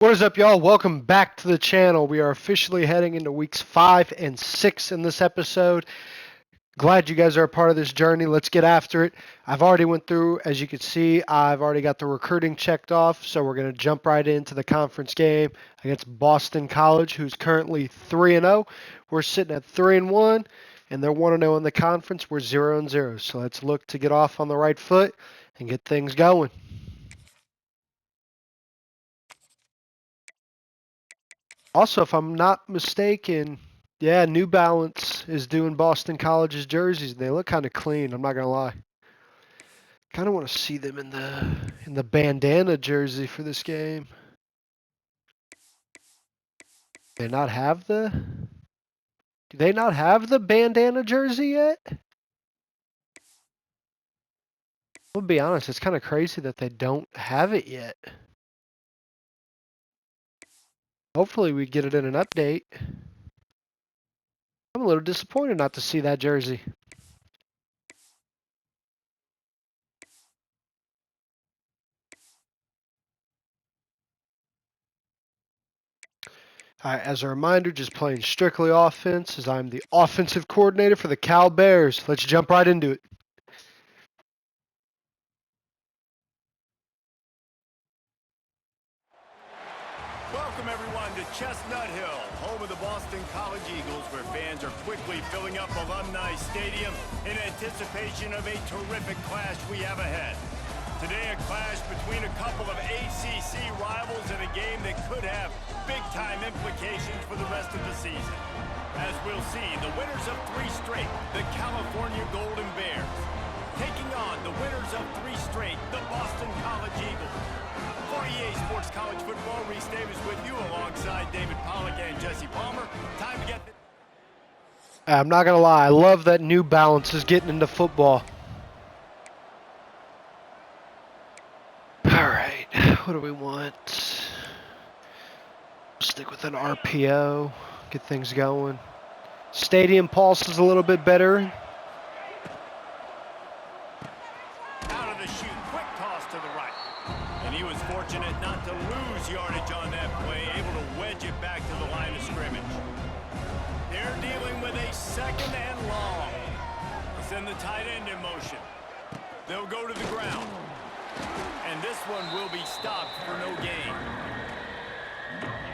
What is up, y'all? Welcome back to the channel. We are officially heading into weeks 5 and 6 in this episode. Glad you guys are a part of this journey. Let's get after it. I've already went through, as you can see, I've already got the recruiting checked off, so we're going to jump right into the conference game against Boston College, who's currently 3-0. We're sitting at 3-1, and they're 1-0 in the conference. We're 0-0. So let's look to get off on the right foot and get things going. Also, if I'm not mistaken, yeah, New Balance is doing Boston College's jerseys, and they look kind of clean. I'm not gonna lie. Kind of want to see them in the bandana jersey for this game. Do they not have the bandana jersey yet? I'll be honest, it's kind of crazy that they don't have it yet. Hopefully we get it in an update. I'm a little disappointed not to see that jersey. As a reminder, just playing strictly offense, as I'm the offensive coordinator for the Cal Bears. Let's jump right into it. Welcome everyone to Chestnut Hill, home of the Boston College Eagles, where fans are quickly filling up Alumni Stadium in anticipation of a terrific clash we have ahead. Today, a clash between a couple of ACC rivals in a game that could have big-time implications for the rest of the season. As we'll see, the winners of 3 straight, the California Golden Bears, taking on the winners of 3 straight, the Boston College Eagles. For EA Sports College Football, Reese Davis with you alongside David Pollack and Jesse Palmer. Time to get I'm not going to lie, I love that New Balance is getting into football. Alright, what do we want? Stick with an RPO, get things going. Stadium pulse is a little bit better. out of the chute, quick toss to the right. And he was fortunate not to lose yardage on that play, able to wedge it back to the line of scrimmage. They're dealing with a 2nd and long. Send the tight end in motion. They'll go to the ground. And this one will be stopped for no gain.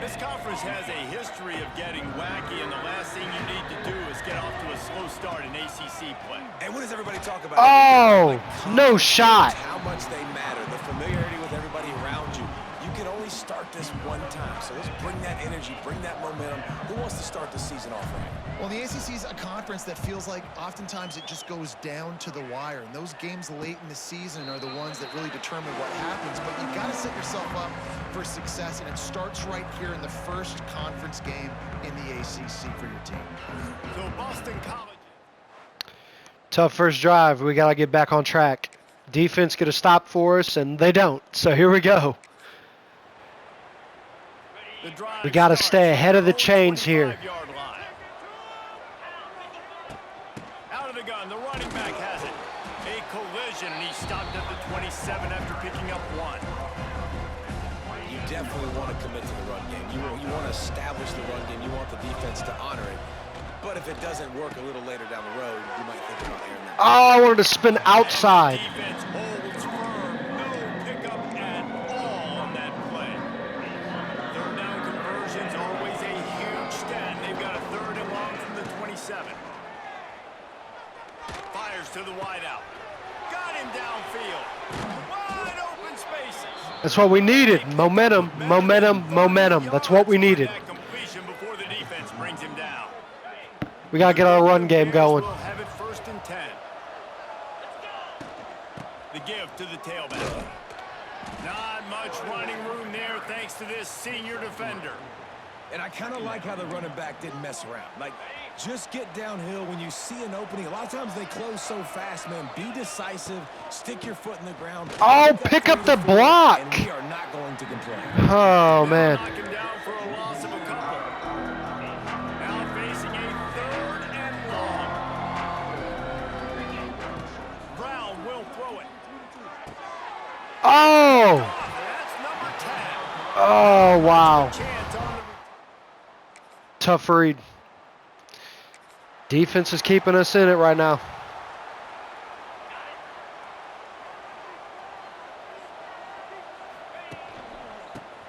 This conference has a history of getting wacky, and the last thing you need to do is get off to a slow start in ACC play. And what does everybody talk about? Oh, no shot. How much they matter, the familiarity with everybody around you. You can only start this one time, so let's bring that energy, bring that momentum. Who wants to start the season off right? Well, the ACC is a conference that feels like oftentimes it just goes down to the wire, and those games late in the season are the ones that really determine what happens. But you've got to set yourself up for success, and it starts right here in the first conference game in the ACC for your team. So Boston College. Tough first drive. We got to get back on track. Defense get a stop for us, and they don't. So here we go. We got to stay ahead of the chains here. Out of the gun, the running back has it. A collision, and he stopped at the 27 after picking up 1. You definitely want to commit to the run game. You want to establish the run game. You want the defense to honor it. But if it doesn't work a little later down the road, you might think about airing that. Oh, I wanted to spin outside. Defense holds firm. No pickup at all on that play. Third down conversions, always a huge stat. They've got a 3rd and long from the 27. Fires to the wideout. Got him downfield. Wide open spaces. That's what we needed. Momentum, momentum, momentum. That's what we needed. That completion before the defense brings him down. We got to get our run game going. We'll have it 1st and 10. The give to the tailback. Not much running room there thanks to this senior defender. And I kind of like how the running back didn't mess around. Like, just get downhill when you see an opening. A lot of times they close so fast, man. Be decisive. Stick your foot in the ground. Oh, pick up the block. And we are not going to complain. Oh, man. Knock him down for a loss of a couple. Now facing a 3rd and long. Brown will throw it. Oh. That's number 10. Oh, wow. Chance on the Tough read. Defense is keeping us in it right now.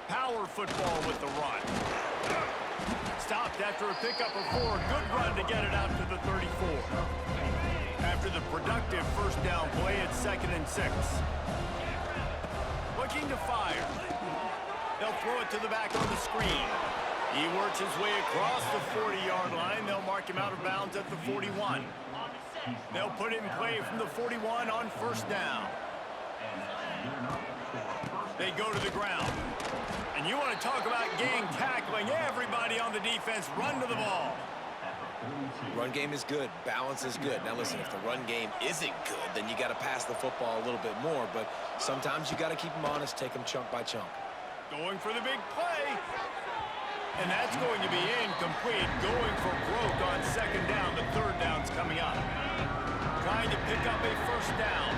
power football with the run. Stopped after a pickup of 4. Good run to get it out to the 34. After the productive first down play, it's 2nd and 6. Looking to fire. They'll throw it to the back on the screen. He works his way across the 40-yard line. They'll mark him out of bounds at the 41. They'll put it in play from the 41 on first down. They go to the ground. And you want to talk about gang tackling. Everybody on the defense run to the ball. Run game is good. Balance is good. Now listen, if the run game isn't good, then you got to pass the football a little bit more. But sometimes you got to keep them honest, take them chunk by chunk. Going for the big play. And that's going to be incomplete. Going for broke on 2nd down. The 3rd down's coming up. Trying to pick up a first down.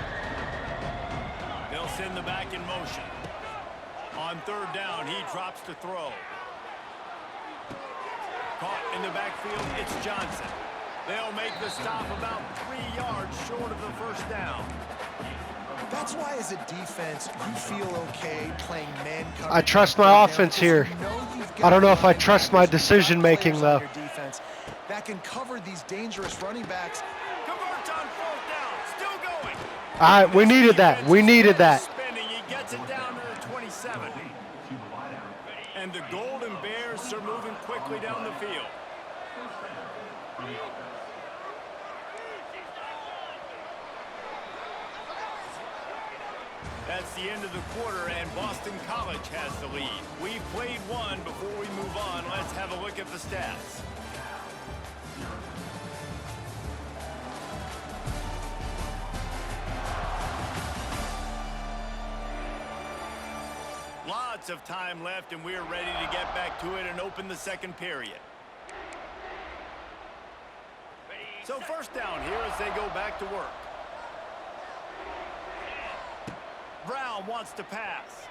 They'll send the back in motion. On 3rd down, he drops to throw. Caught in the backfield, it's Johnson. They'll make the stop about 3 yards short of the first down. That's why, as a defense, you feel okay playing man coverage. I trust my offense here. I don't know if I trust my decision making though. That can cover these dangerous running backs. Converts on 4th down, still going. All right, we needed that. We needed that. Spending, he gets it down to the 27. And the Golden Bears are moving quickly down the field. That's the end of the quarter, and Boston College has the lead. We've played one. Before we move on, let's have a look at the stats. Lots of time left, and we're ready to get back to it and open the 2nd period. So first down here as they go back to work. Brown wants to pass.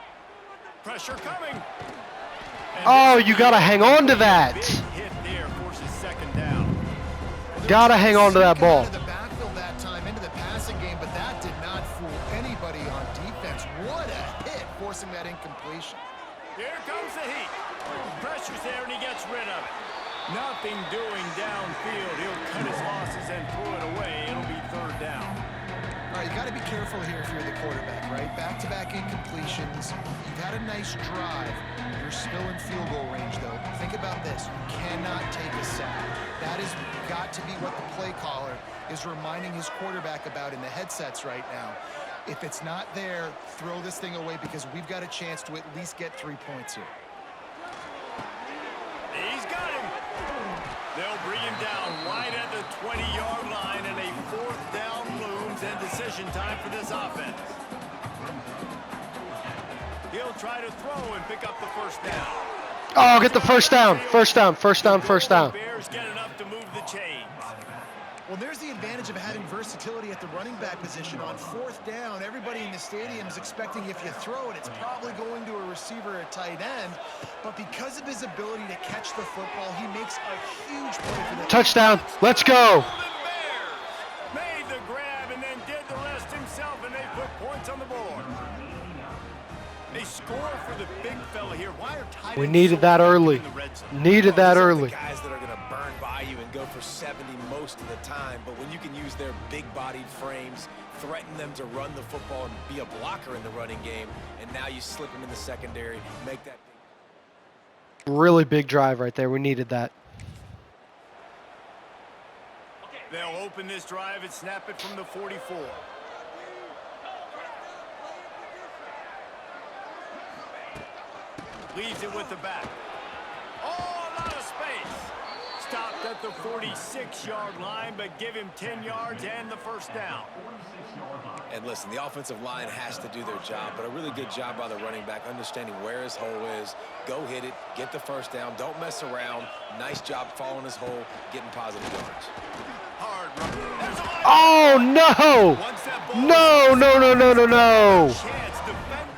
Pressure coming. And Oh, you got to hang on to that. big hit there forces 2nd down. Got to hang on to that ball. Out of the backfield that time into the passing game, but that did not fool anybody on defense. What a hit, forcing that incompletion. Here comes the heat. Pressure's there, and he gets rid of it. Nothing doing downfield. He'll cut his losses and throw it away. It'll be 3rd down. All right, you got to be careful here if you're the quarterback, right? Back-to-back incompletions. You've had a nice drive. You're still in field goal range, though. Think about this. You cannot take a sack. That has got to be what the play caller is reminding his quarterback about in the headsets right now. If it's not there, throw this thing away because we've got a chance to at least get 3 points here. He's got him. They'll bring him down right at the 20-yard line, and a 4th down looms and decision time for this offense. He'll try to throw and pick up the first down. Oh, get the first down. First down, first down, first down. Bears get enough to move the chains. Well, there's the advantage of having versatility at the running back position. On 4th down, everybody in the stadium is expecting if you throw it, it's probably going to a receiver or a tight end. But because of his ability to catch the football, he makes a huge play for the Touchdown. Let's go. Golden Bears made the grab and then did the rest himself, and they put points on the board. They score for the big fella here. Why are tight We ends needed so that effective early. in the red zone? Needed that These are early. The guys that are going to burn by you and go for 70 most of the time, but when you can use their big-bodied frames, threaten them to run the football and be a blocker in the running game, and now you slip them in the secondary, make that big. Really big drive right there. We needed that. They'll open this drive and snap it from the 44. Leaves it with the back. Oh, a lot of space. Stopped at the 46-yard line, but give him 10 yards and the first down. And listen, the offensive line has to do their job, but a really good job by the running back, understanding where his hole is. Go hit it, get the first down, don't mess around. Nice job following his hole, getting positive yards. Hard run. There's a line. Oh, no. Once that ball No, no, no, no, no, no. chance, defenders.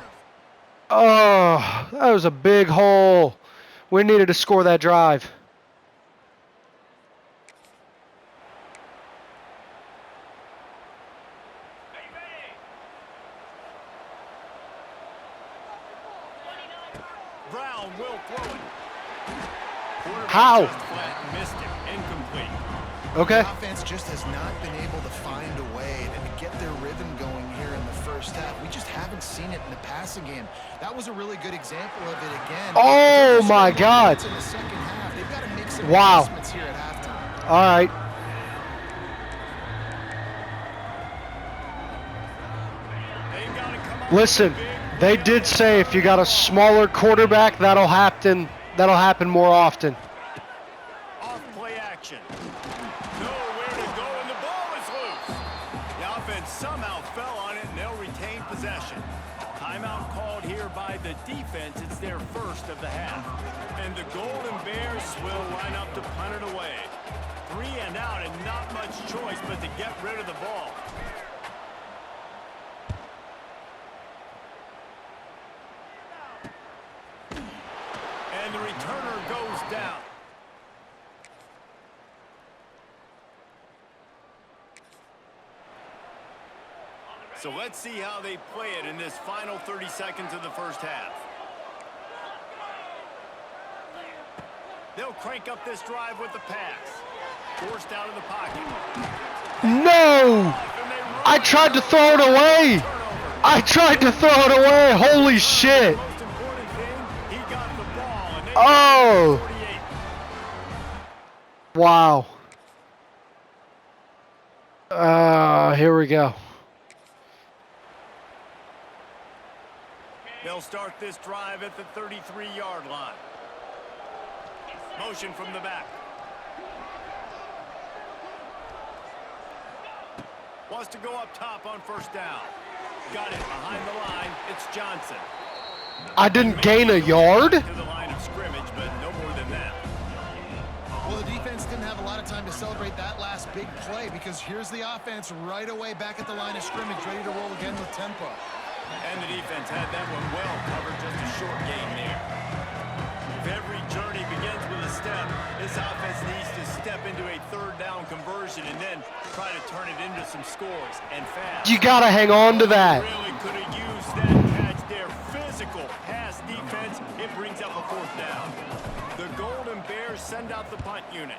Oh, that was a big hole. We needed to score that drive. Brown will throw it. How? Just flat missed it. Incomplete. Okay. The offense just has not been able to find a way to get their rhythm going here in the first half. We just haven't seen it in the passing game. That was a really good example of it again. Oh my God. In the second half, they've got to make some Wow. adjustments here at halftime. All right. They gotta come up Listen, with a big they play. did say if you got a smaller quarterback, that'll happen more often. Off play action. Nowhere to go, and the ball is loose. The offense somehow fell on it, and they'll retain possession. Timeout called here by the defense. It's their first of the half. And the Golden Bears will line up to punt it away. 3 and out, and not much choice but to get rid of the ball. And the returner goes down. So let's see how they play it in this final 30 seconds of the first half. They'll crank up this drive with the pass. Forced out of the pocket. No! I tried to throw it away. I tried to throw it away. Holy shit. Most important thing, he got the ball. And they Oh. 48. Wow. Here we go. They'll start this drive at the 33-yard line. Motion from the back. Wants to go up top on first down. Got it behind the line. It's Johnson. I didn't gain a yard? To the line of scrimmage, but no more than that. Well, the defense didn't have a lot of time to celebrate that last big play because here's the offense right away back at the line of scrimmage, ready to roll again with tempo. And the defense had that one well covered, just a short gain there. If every journey begins with a step, this offense needs to step into a third down conversion and then try to turn it into some scores, and fast. You gotta hang on to that. Really could have used that catch there. Physical pass defense. It brings up a fourth down. The Golden Bears send out the punt unit.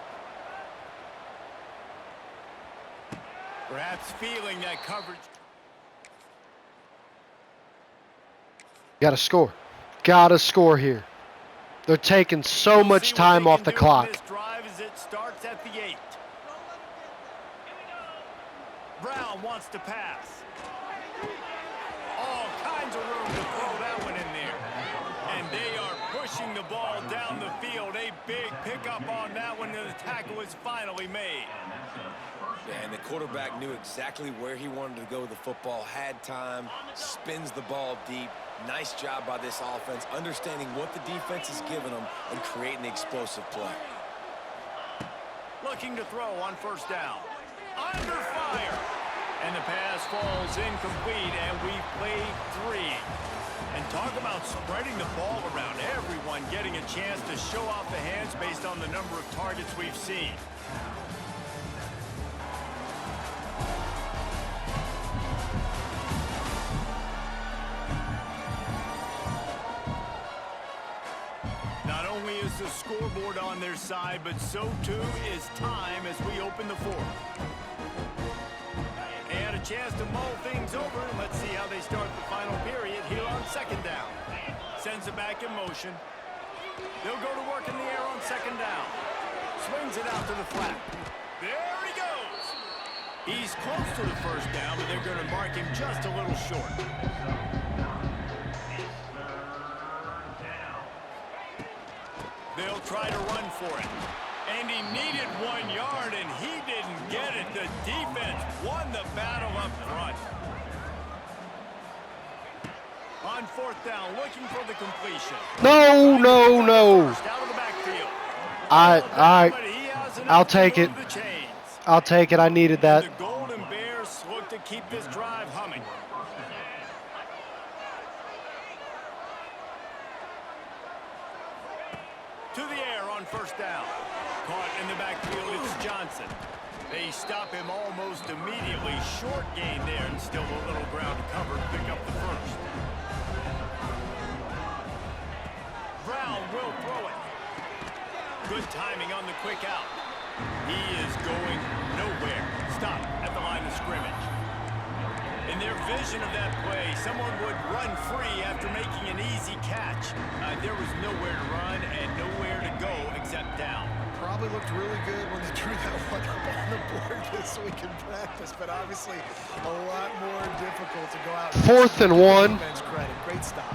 Perhaps feeling that coverage. Gotta score. Gotta score here. They're taking so much time off the clock. This drive as it starts at the 8. Brown wants to pass. All kinds of room to throw that one in there. And they are pushing the ball down the field. A big pickup on that one, and the tackle is finally made. Yeah, and the quarterback knew exactly where he wanted to go with the football, had time, spins the ball deep. Nice job by this offense, understanding what the defense is giving them and creating the explosive play. Looking to throw on first down. Under fire. And the pass falls incomplete, and we play 3. And talk about spreading the ball around. Everyone getting a chance to show off the hands based on the number of targets we've seen. Not only is the scoreboard on their side, but so too is time as we open the fourth. They had a chance to mull things over, and let's see how they start the final period here on second down. Sends it back in motion. They'll go to work in the air on second down. Swings it out to the flat. There he goes. He's close to the first down, but they're going to mark him just a little short. They'll try to run for it. And he needed 1 yard, and he didn't get it. The defense won the battle up front. On fourth down, looking for the completion. No, no, no. First out of the backfield. But he has enough I'll to take move it. the chains. I'll take it. I needed that. The Golden Bears look to keep this drive humming. To the air on first down. Caught in the backfield, it's Johnson. They stop him almost immediately. Short gain there and still a little ground to cover to pick up the first. Brown will throw it. Good timing on the quick out. He is going nowhere. Stop at the line of scrimmage. In their vision of that play, someone would run free after making an easy catch. There was nowhere to run and nowhere to go except down. Probably looked really good when they drew that one up on the board this week in practice, but obviously a lot more difficult to go out. 4th and 1. Credit. Great stop.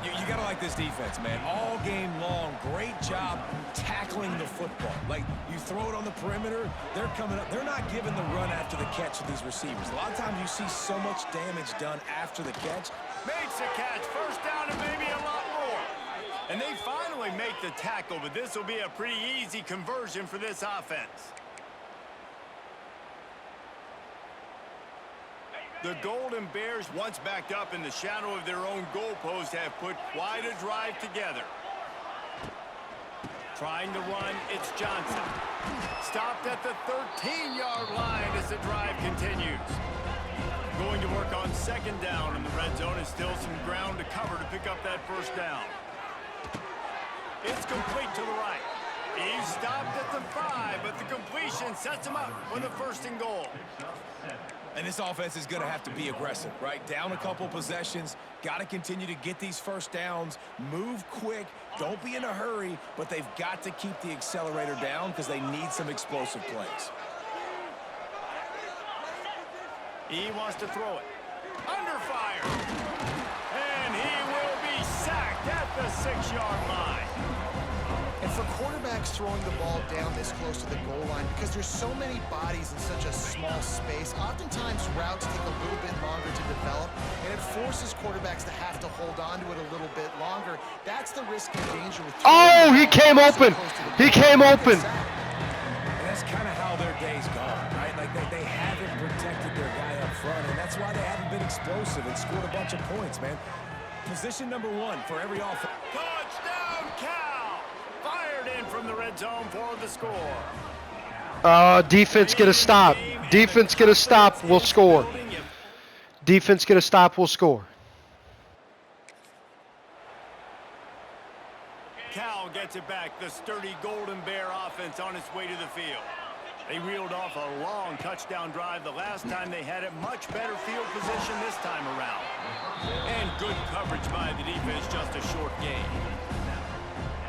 You gotta like this defense, man. All game long, great job tackling the football. Like, you throw it on the perimeter, they're coming up. They're not giving the run after the catch to these receivers. A lot of times you see so much damage done after the catch. Makes a catch, first down and maybe a lot more. And they finally make the tackle, but this will be a pretty easy conversion for this offense. The Golden Bears, once backed up in the shadow of their own goalpost, have put quite a drive together. Trying to run, it's Johnson. Stopped at the 13-yard line as the drive continues. Going to work on second down in the red zone, and still some ground to cover to pick up that first down. It's complete to the right. He stopped at the 5, but the completion sets him up for the first and goal. And this offense is going to have to be aggressive, right? Down a couple possessions, got to continue to get these first downs, move quick, don't be in a hurry, but they've got to keep the accelerator down because they need some explosive plays. He wants to throw it. Under fire. And he will be sacked at the 6-yard line. And for quarterbacks throwing the ball down this close to the goal line, because there's so many bodies in such a small space, oftentimes routes take a little bit longer to develop, and it forces quarterbacks to have to hold on to it a little bit longer. That's the risk and danger with Oh, he came open. He came open. And that's kind of how their day's gone, right? Like they haven't protected their guy up front, and that's why they haven't been explosive and scored a bunch of points, man. Position number 1 for every offense. Touchdown, Cal! Fired in from the red zone for the score. Defense get a stop. Defense get a stop. We'll score. Defense get a stop. We'll score. Cal gets it back. The sturdy Golden Bear offense on its way to the field. They reeled off a long touchdown drive the last time they had it. Much better field position this time around. And good coverage by the defense, just a short game.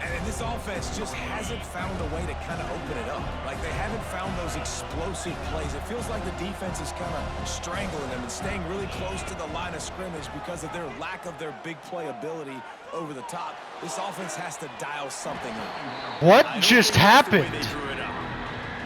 And this offense just hasn't found a way to kind of open it up. Like, they haven't found those explosive plays. It feels like the defense is kind of strangling them and staying really close to the line of scrimmage because of their lack of their big play ability over the top. This offense has to dial something up. What just happened? They drew it up.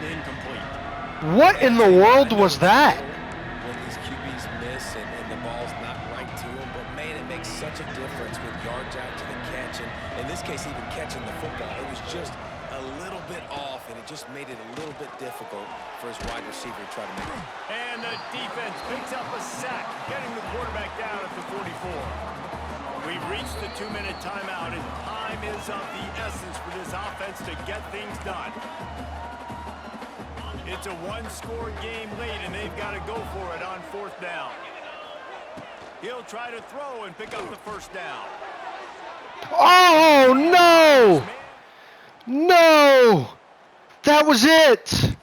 Incomplete. What in the world was that? When these QBs miss and the ball's not right to them, but man, it makes such a difference with yards out to the catch, and in this case, even catching the football. It was just a little bit off, and it just made it a little bit difficult for his wide receiver to try to make it. And the defense picks up a sack, getting the quarterback down at the 44. We've reached the 2-minute timeout, and time is of the essence for this offense to get things done. It's a one-score game late, and they've got to go for it on 4th down. He'll try to throw and pick up the first down. Oh, no! No! That was it!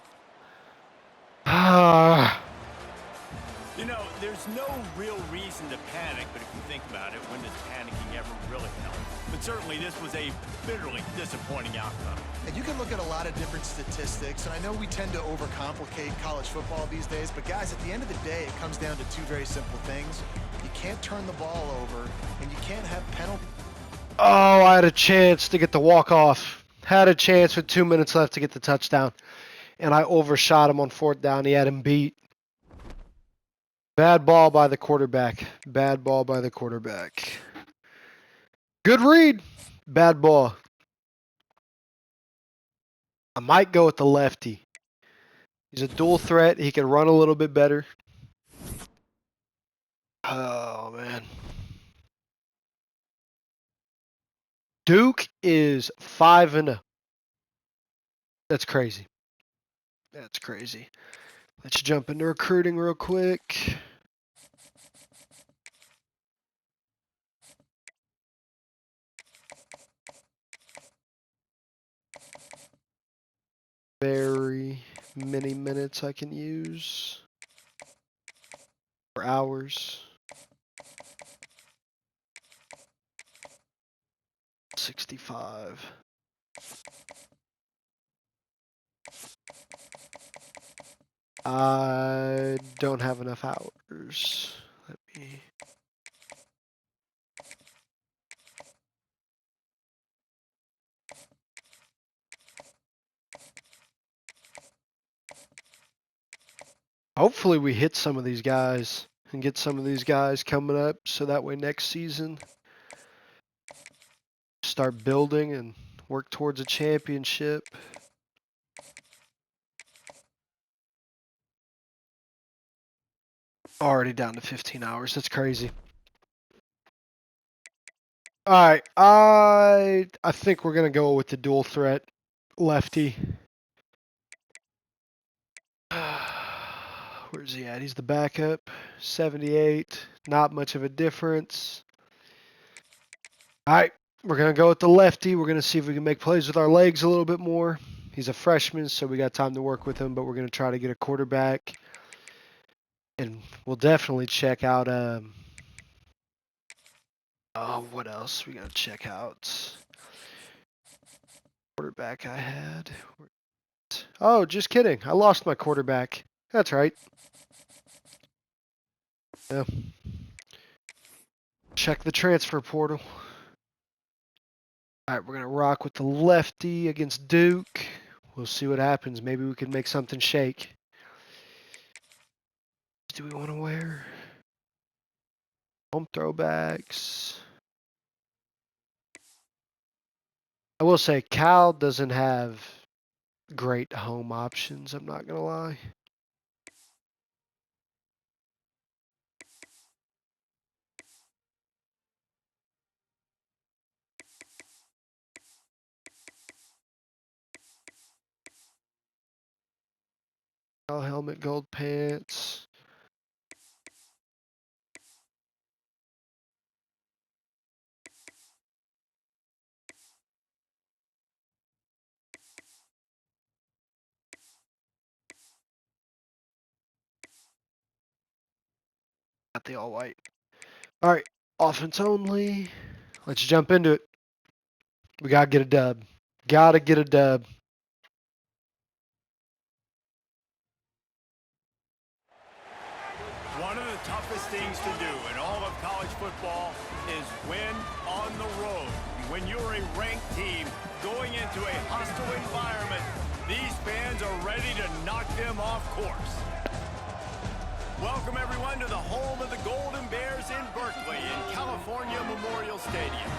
You know, there's no real reason to panic, but if you think about it, when does panicking ever really help? But certainly this was a bitterly disappointing outcome. And you can look at a lot of different statistics, and I know we tend to overcomplicate college football these days, but guys, at the end of the day, it comes down to 2 very simple things. You can't turn the ball over, and you can't have penalties. Oh, I had a chance to get the walk-off. Had a chance with 2 minutes left to get the touchdown. And I overshot him on 4th down. He had him beat. Bad ball by the quarterback. Bad ball by the quarterback. Good read. Bad ball. I might go with the lefty. He's a dual threat. He can run a little bit better. Oh, man. Duke is 5-0. That's crazy. That's crazy. Let's jump into recruiting real quick. Very many minutes I can use. Or hours. 65. I don't have enough hours. Let me... Hopefully we hit some of these guys and get some of these guys coming up so that way next season start building and work towards a championship. Already down to 15 hours. That's crazy. All right, I think we're gonna go with the dual threat lefty. Where's he at? He's the backup. 78. Not much of a difference. All right, we're gonna go with the lefty. We're gonna see if we can make plays with our legs a little bit more. He's a freshman, so we got time to work with him, but we're gonna try to get a quarterback. And we'll definitely check out what else we gotta check out? Quarterback I had. Oh, just kidding. I lost my quarterback. That's right. Yeah. Check the transfer portal. All right, we're gonna rock with the lefty against Duke. We'll see what happens. Maybe we can make something shake. Do we want to wear home throwbacks? I will say Cal doesn't have great home options, I'm not gonna lie. Cal helmet, gold pants. Got the all white. All right, offense only. Let's jump into it. We gotta get a dub. Gotta get a dub. One of the toughest things to do in all of college football is win on the road. When you're a ranked team going into a hostile environment, these fans are ready to knock them off course. Welcome everyone to the home of the Golden Bears in Berkeley in California Memorial Stadium.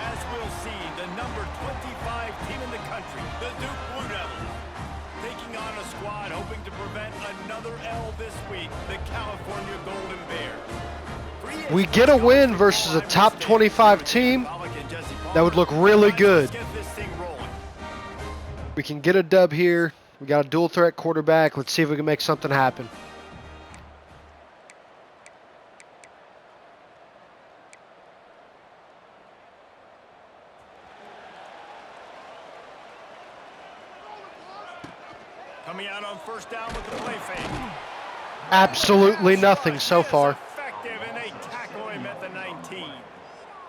As we'll see, the number 25 team in the country, the Duke Blue Devils, taking on a squad hoping to prevent another L this week, the California Golden Bears. We get a win versus a top 25 team. That would look really good. We can get a dub here. We got a dual threat quarterback. Let's see if we can make something happen. Coming out on first down with the play fake. Absolutely nothing so far. Effective, and they tackle him at the 19.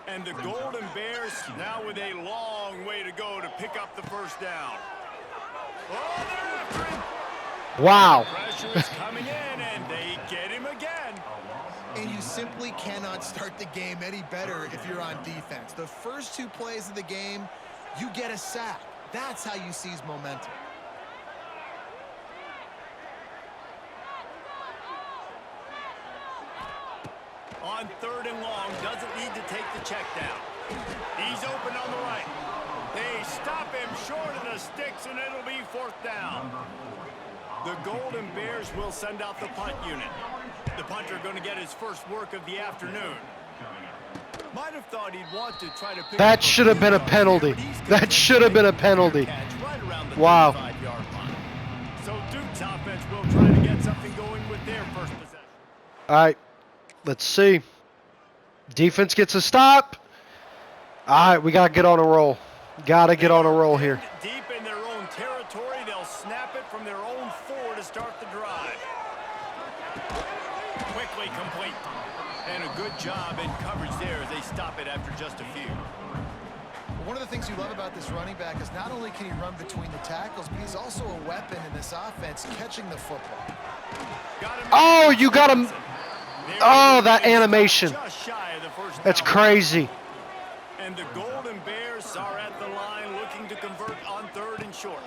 And the Golden Bears now with a long way to go to pick up the first down. Oh, they're after him. Wow. Pressure is coming in, and they get him again. And you simply cannot start the game any better if you're on defense. The first two plays of the game, you get a sack. That's how you seize momentum. On third and long, doesn't need to take the check down. He's open on the right. They stop him short of the sticks, and it'll be fourth down. The Golden Bears will send out the punt unit. The punter going to get his first work of the afternoon. Might have thought he'd want to try to pick That up should have been a few penalty. yards there, but he's gonna That should have been a penalty. catch right around the Wow. 35-yard line. So Duke's offense will try to get something going with their first possession. All right, let's see. Defense gets a stop. All right, we got to get on a roll. Got to get on a roll here. Deep in their own territory, they'll snap it from their own 4 to start the drive. Quickly complete. And a good job in coverage there as they stop it after just a few. One of the things you love about this running back is not only can he run between the tackles, but he's also a weapon in this offense catching the football. Oh, you got him. Oh, that animation. Just shy of the first That's down. crazy. And the Golden Bears are at the line looking to convert on 3rd and short.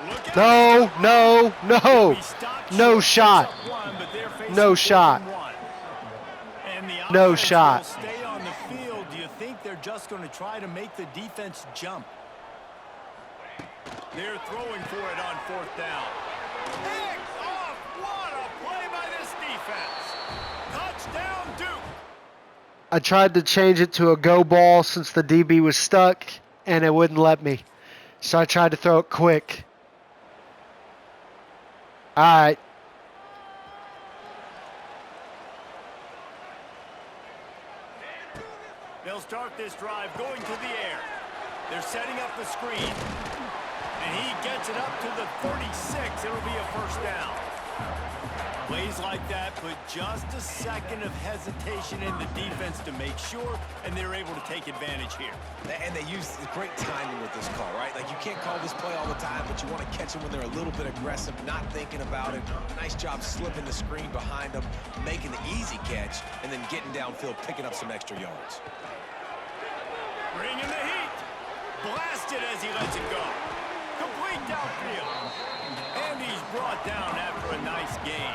Look at No, no, no. He stopped No short, shot. picks up one, but they're facing No 4th shot. and 1. And the No offense shot. will stay on the field. Do you think they're just going to try to make the defense jump? They're throwing for it on 4th down. Picked off. What a play by this defense. Touchdown, Duke. I tried to change it to a go ball since the DB was stuck, and it wouldn't let me. So I tried to throw it quick. All right. They'll start this drive going to the air. They're setting up the screen. And he gets it up to the 36. It'll be a first down. Plays like that put just a second of hesitation in the defense to make sure, and they're able to take advantage here. And they use great timing with this call, right? Like, you can't call this play all the time, but you want to catch them when they're a little bit aggressive, not thinking about it. Nice job slipping the screen behind them, making the easy catch, and then getting downfield, picking up some extra yards. Bringing the heat. Blasted as he lets it go. Complete downfield. And he's brought down after a nice gain.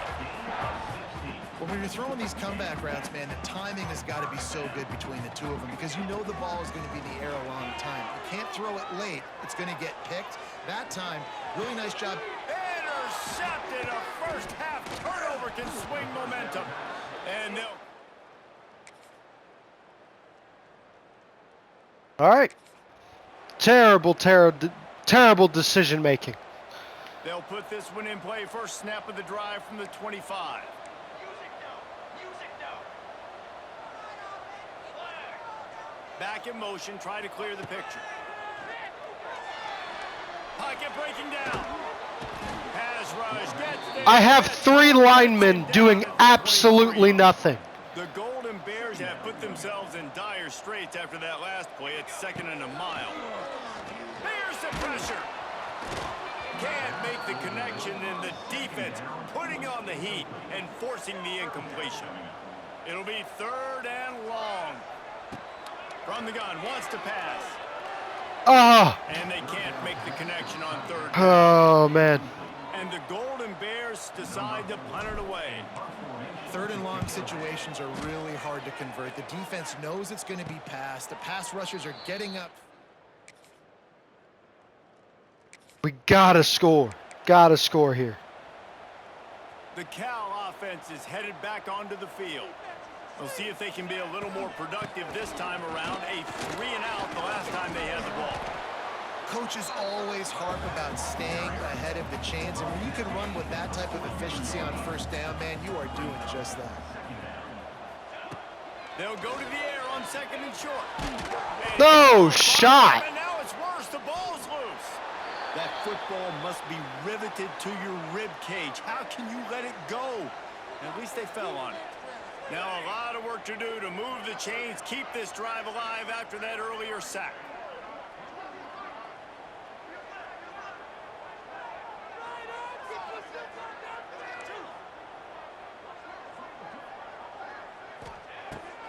Well, when you're throwing these comeback routes, man, the timing has got to be so good between the two of them because you know the ball is going to be in the air a long time. You can't throw it late. It's going to get picked. That time, really nice job. Intercepted. A first half turnover can swing momentum. And they'll... All right. Terrible decision making. They'll put this one in play. First snap of the drive from the 25. Back in motion, try to clear the picture. Pocket breaking down. Pass rush gets there. I have 3 linemen doing absolutely nothing. The Golden Bears have put themselves in dire straits after that last play. It's 2nd and a mile. There's the pressure. Can't make the connection, and the defense putting on the heat and forcing the incompletion. It'll be 3rd and long. From the gun, wants to pass. Oh, And they can't make the connection on 3rd. oh man. And the Golden Bears decide to punt it away. 3rd and long situations are really hard to convert. The defense knows it's going to be passed. The pass rushers are getting up. We gotta score. Gotta score here. The Cal offense is headed back onto the field. We'll see if they can be a little more productive this time around. A 3-and-out the last time they had the ball. Coaches always harp about staying ahead of the chains, and when you can run with that type of efficiency on 1st down, man, you are doing just that. They'll go to the air on 2nd and short. And No shot. And now it's worse. The ball's loose. That football must be riveted to your rib cage. How can you let it go? At least they fell on it. Now a lot of work to do to move the chains, keep this drive alive after that earlier sack.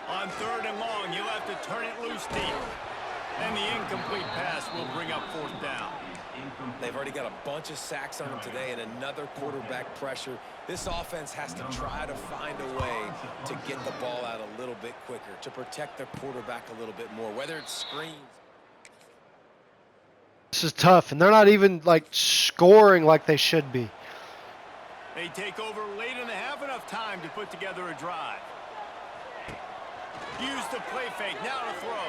On 3rd and long, you'll have to turn it loose deep. And the incomplete pass will bring up 4th down. They've already got a bunch of sacks on them today and another quarterback pressure. This offense has to try to find a way to get the ball out a little bit quicker, to protect their quarterback a little bit more, whether it's screens. This is tough, and they're not even like scoring like they should be. They take over late and they have enough time to put together a drive. Use the play fake. Now to throw.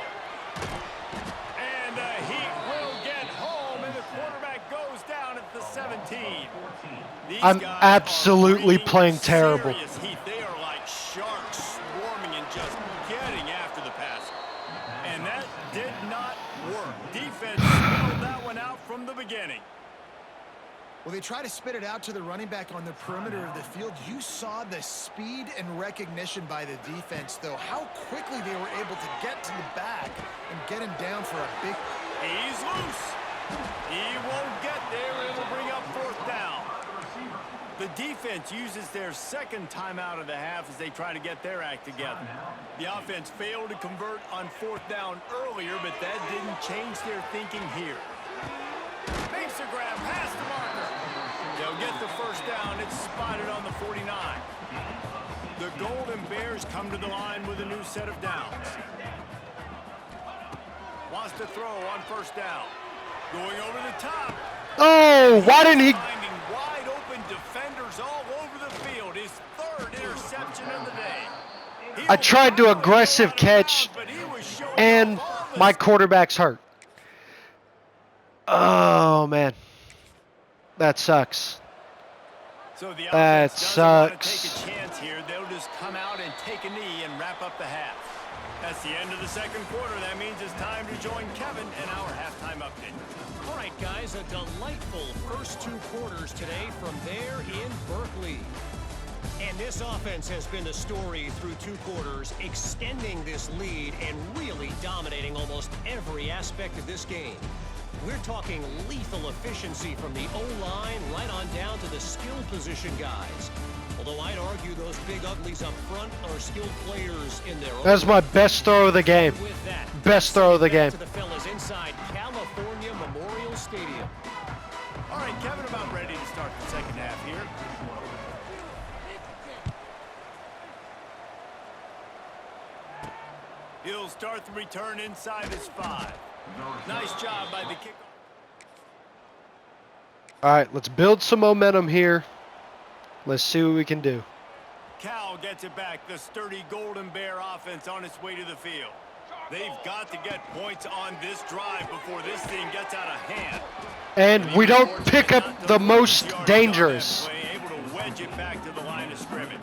And the Heat will get home, and the quarterback goes down at the 17. I'm absolutely playing terrible. Serious heat. They are like sharks swarming and just getting after the passer. And that did not work. Defense spelled that one out from the beginning. Well, they try to spit it out to the running back on the perimeter of the field. You saw the speed and recognition by the defense, though, how quickly they were able to get to the back and get him down for a big... He's loose. He won't get there. It'll bring up fourth down. The defense uses their second timeout of the half as they try to get their act together. The offense failed to convert on fourth down earlier, but that didn't change their thinking here. Makes a grab past the marker. They'll get the first down. It's spotted on the 49. The Golden Bears come to the line with a new set of downs. Wants to throw on first down. Going over the top. Oh, why didn't he? Finding wide open defenders all over the field. His third interception of the day. I tried to aggressive catch, and my quarterback's hurt. Oh, man. That sucks. So the That offense doesn't want to sucks. take a chance here. They'll just come out and take a knee and wrap up the half. That's the end of the second quarter. That means it's time to join Kevin in our halftime update. All right, guys, a delightful first two quarters today from there in Berkeley. And this offense has been the story through two quarters, extending this lead and really dominating almost every aspect of this game. We're talking lethal efficiency from the O-line right on down to the skill position guys. Although I'd argue those big uglies up front are skilled players in their own. That's my best throw of the game. With that, Best throw of the game. to the fellas inside California Memorial Stadium. All right, Kevin, about ready to start the second half here. He'll start the return inside his 5. Nice job by the kicker. All right, let's build some momentum here. Let's see what we can do. Cal gets it back. The sturdy Golden Bear offense on its way to the field. They've got to get points on this drive before this thing gets out of hand. And we don't pick up the most dangerous. Able to wedge it back to the line of scrimmage.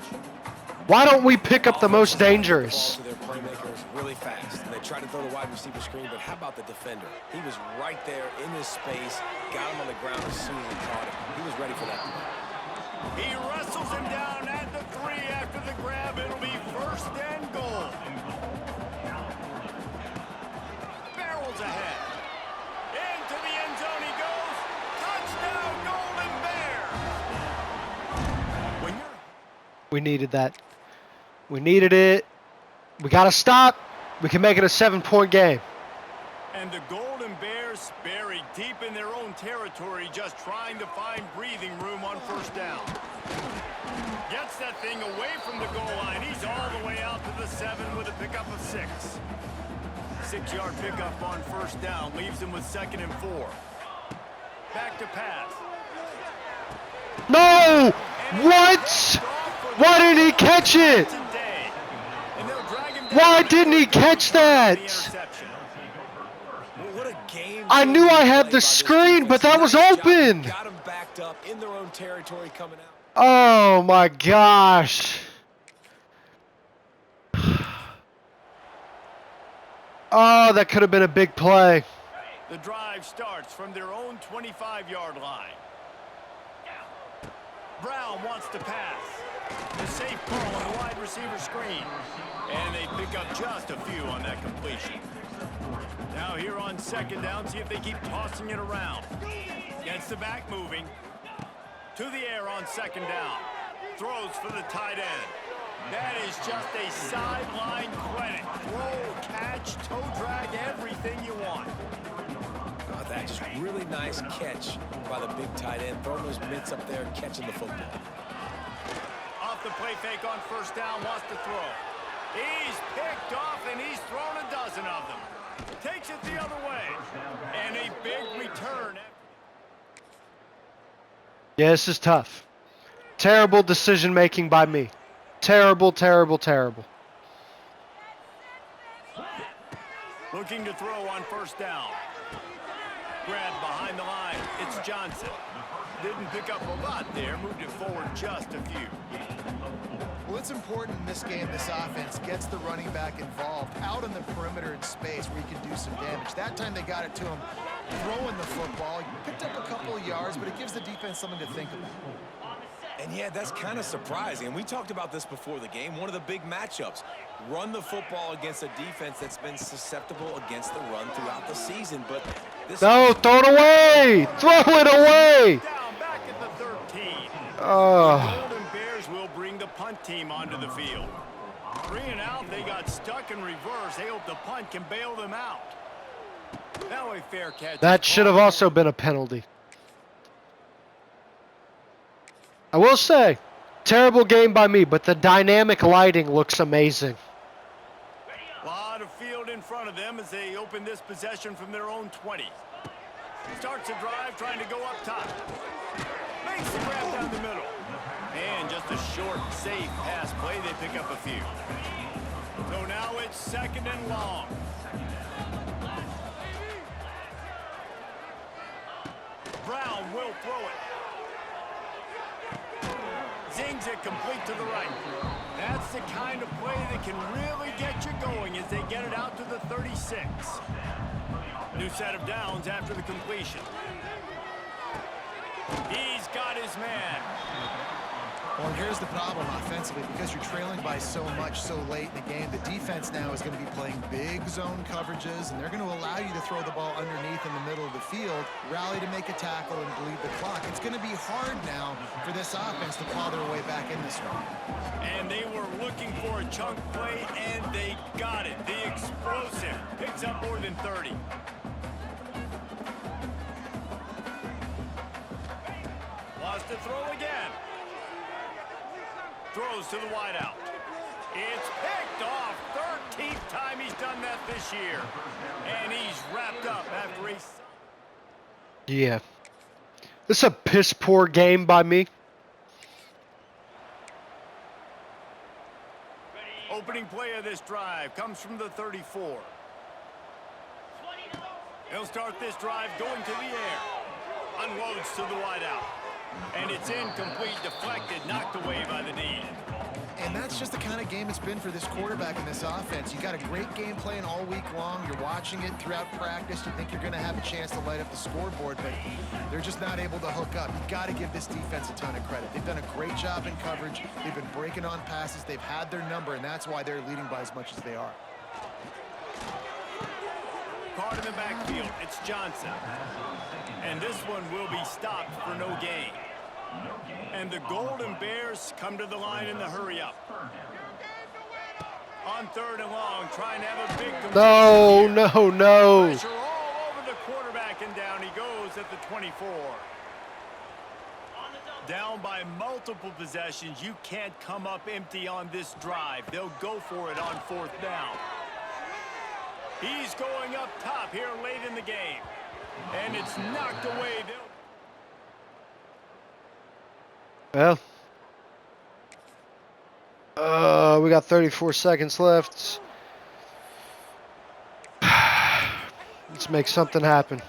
Why don't we pick up the most dangerous? To their playmakers really fast. And they tried to throw the wide receiver screen, but how about the defender? He was right there in his space, got him on the ground as soon as he caught him. He was ready for that play. He wrestles him down at the 3 after the grab. It'll be first and goal. Barrels ahead. Into the end zone he goes. Touchdown, Golden Bears. When you're We needed that. We needed it. We got to stop. We can make it a 7-point game. And the Golden Bears buried deep in their own territory, just trying to find breathing room on first down. Gets that thing away from the goal line. He's all the way out to the 7 with a pickup of 6. 6-yard pickup on first down leaves him with 2nd and 4. Back to pass. No! What? Why didn't he catch it? Today. And they'll drag him down. Why didn't he catch that? The interception. What a game. I knew I had the screen, but that was open. Got him backed up in their own territory coming out. Oh my gosh. Oh, that could have been a big play. The drive starts from their own 25-yard line. Brown wants to pass. The safe call on the wide receiver screen. And they pick up just a few on that completion. Now here on second down, see if they keep tossing it around. Gets the back moving. To the air on second down. Throws for the tight end. That is just a sideline clinic. Throw, catch, toe drag, everything you want. Oh, that's just really nice catch by the big tight end. Throwing those mitts up there, catching the football. Off the play fake on first down, wants to throw. He's picked off and he's thrown a dozen of them. Takes it the other way. And a big return. Yeah, this is tough. Terrible decision making by me. Terrible, terrible, terrible. Looking to throw on first down. Grab behind the line. It's Johnson. Didn't pick up a lot there. Moved it forward just a few. Well, it's important in this game, this offense gets the running back involved out on the perimeter in space where he can do some damage. That time they got it to him throwing the football. He picked up a couple of yards, but it gives the defense something to think about. And yeah, that's kind of surprising. And we talked about this before the game. One of the big matchups. Run the football against a defense that's been susceptible against the run throughout the season. But this No, throw it away! Throw it away! Down back at the 13. Oh. Golden Bears will bring the punt team onto the field. 3 and out, they got stuck in reverse. They hope the punt can bail them out. Now a fair catch. That should have also been a penalty. I will say, terrible game by me, but the dynamic lighting looks amazing. A lot of field in front of them as they open this possession from their own 20. Starts a drive trying to go up top. Makes the grab down the middle. And just a short, safe pass play. They pick up a few. So now it's second and long. Brown will throw it. Zings it complete to the right. That's the kind of play that can really get you going as they get it out to the 36. New set of downs after the completion. He's got his man. Well, here's the problem offensively. Because you're trailing by so much so late in the game, the defense now is going to be playing big zone coverages, and they're going to allow you to throw the ball underneath in the middle of the field, rally to make a tackle, and bleed the clock. It's going to be hard now for this offense to claw their way back in this one. And they were looking for a chunk play, and they got it. The explosive picks up more than 30. Wants to throw again. Throws to the wideout. It's picked off. 13th time he's done that this year. And he's wrapped up after a... Yeah. This is a piss poor game by me. Opening play of this drive comes from the 34. He'll start this drive going to the air. Unloads to the wideout. And it's incomplete, deflected, knocked away by the D. And that's just the kind of game it's been for this quarterback in this offense. You got a great game plan all week long. You're watching it throughout practice. You think you're going to have a chance to light up the scoreboard, but they're just not able to hook up. You got to give this defense a ton of credit. They've done a great job in coverage. They've been breaking on passes. They've had their number, and that's why they're leading by as much as they are. Card in the backfield, it's Johnson. And this one will be stopped for no gain. And the Golden Bears come to the line in the hurry up. On 3rd and long, trying to have a big... No. Pressure all over the quarterback, and down he goes at the 24. Down by multiple possessions. You can't come up empty on this drive. They'll go for it on 4th down. He's going up top here late in the game. And it's knocked away. Well, we got 34 seconds left. Let's make something happen.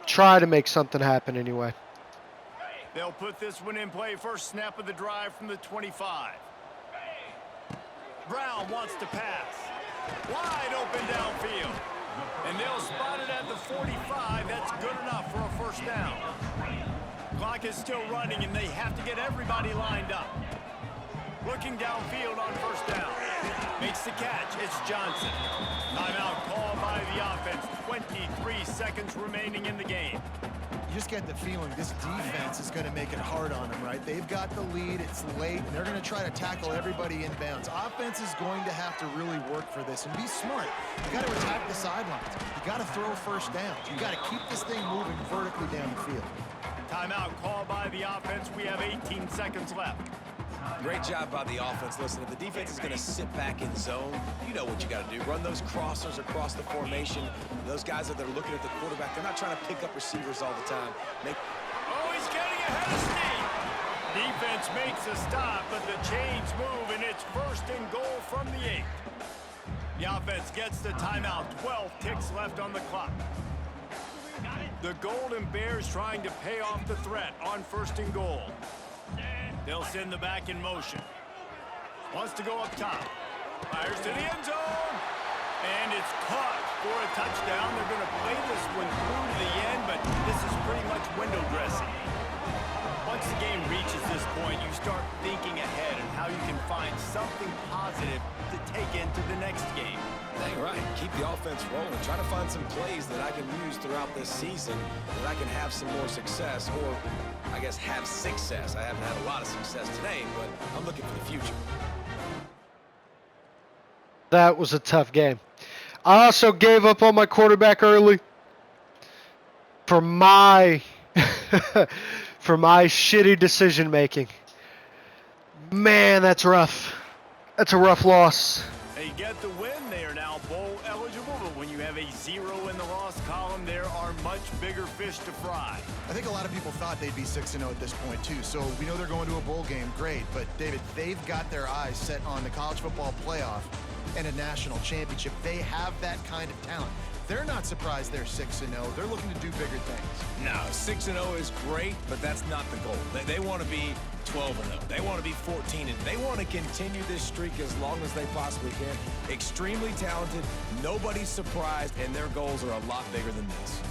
Try to make something happen anyway. They'll put this one in play. First snap of the drive from the 25. Brown wants to pass. Wide open downfield. And they'll spot it at the 45. That's good enough for a first down. Clock is still running, and they have to get everybody lined up. Looking downfield on first down. Makes the catch. It's Johnson. Timeout called by the offense. 23 seconds remaining in the game. You just get the feeling this defense is going to make it hard on them, right? They've got the lead, it's late, and they're going to try to tackle everybody inbounds. Offense is going to have to really work for this and be smart. You got to attack the sidelines. You got to throw first downs. You got to keep this thing moving vertically down the field. Timeout called by the offense. We have 18 seconds left. Great job by the offense. Listen, if the defense is going to sit back in zone, you know what you got to do. Run those crossers across the formation. Those guys that are looking at the quarterback, they're not trying to pick up receivers all the time. Oh, he's getting ahead of steam. Defense makes a stop, but the chains move, and it's 1st and goal from the 8. The offense gets the timeout. 12 ticks left on the clock. The Golden Bears trying to pay off the threat on 1st and goal. They'll send the back in motion. Wants to go up top. Fires to the end zone. And it's caught for a touchdown. They're going to play this one through to the end, but this is pretty much window dressing. Once the game reaches this point, you start thinking ahead and how you can find something positive to take into the next game. Dang right. Keep the offense rolling. Try to find some plays that I can use throughout this season that I can have some more success, or I guess have success. I haven't had a lot of success today, but I'm looking for the future. That was a tough game. I also gave up on my quarterback early for my for my shitty decision making. Man, that's rough. That's a rough loss. They get the win. They are now bowl eligible, but when you have a 0 in the loss column, there are much bigger fish to fry. I think a lot of people thought they'd be 6-0 at this point, too. So we know they're going to a bowl game. Great. But, David, they've got their eyes set on the college football playoff and a national championship. They have that kind of talent. They're not surprised they're 6-0. They're looking to do bigger things. No, 6-0 is great, but that's not the goal. They want to be 12-0. They want to be 14-0. They want to continue this streak as long as they possibly can. Extremely talented, nobody's surprised, and their goals are a lot bigger than this.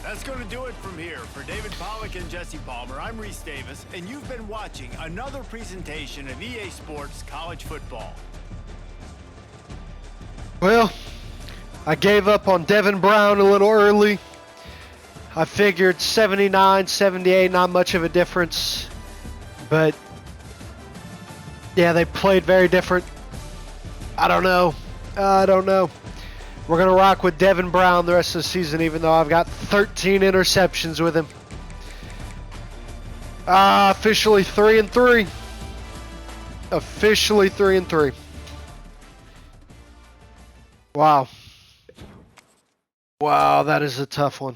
That's going to do it from here. For David Pollack and Jesse Palmer, I'm Reese Davis, and you've been watching another presentation of EA Sports College Football. Well, I gave up on Devin Brown a little early. I figured 79, 78, not much of a difference. But, yeah, they played very different. I don't know. We're going to rock with Devin Brown the rest of the season, even though I've got 13 interceptions with him. Officially 3-3. Officially 3-3. Wow. Wow, that is a tough one.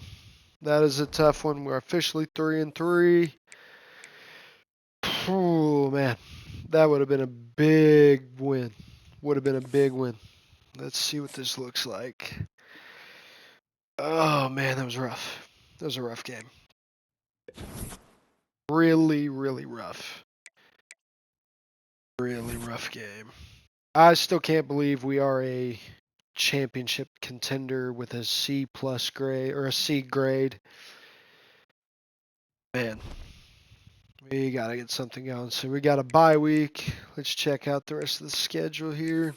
That is a tough one. We're officially 3-3. Oh, man. That would have been a big win. Would have been a big win. Let's see what this looks like. Oh, man, that was rough. That was a rough game. Really, really rough. Really rough game. I still can't believe we are a championship contender with a C+ grade or a C grade. Man, we got to get something going. So we got a bye week. Let's check out the rest of the schedule here.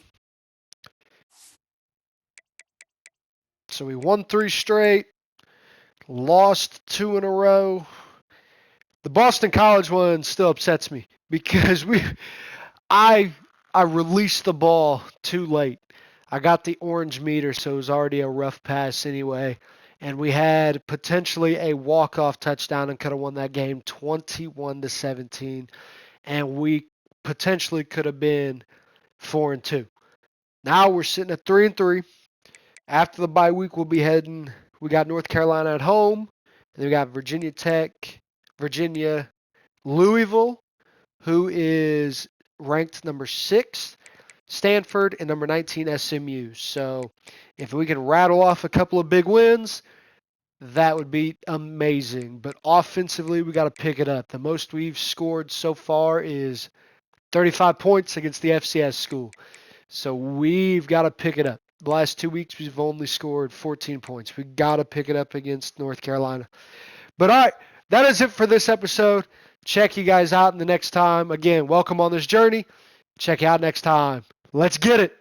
So we won 3 straight, lost 2 in a row. The Boston College one still upsets me because I released the ball too late. I got the orange meter, so it was already a rough pass anyway. And we had potentially a walk-off touchdown and could have won that game 21-17. And we potentially could have been 4-2. Now we're sitting at 3-3. After the bye week, we'll be heading. We got North Carolina at home. And we got Virginia Tech, Virginia, Louisville, who is ranked number 6. Stanford, and number 19, SMU. So if we can rattle off a couple of big wins, that would be amazing. But offensively, we got to pick it up. The most we've scored so far is 35 points against the FCS school. So we've got to pick it up. The last 2 weeks, we've only scored 14 points. We got to pick it up against North Carolina. But all right, that is it for this episode. Check you guys out in the next time. Again, welcome on this journey. Check you out next time. Let's get it.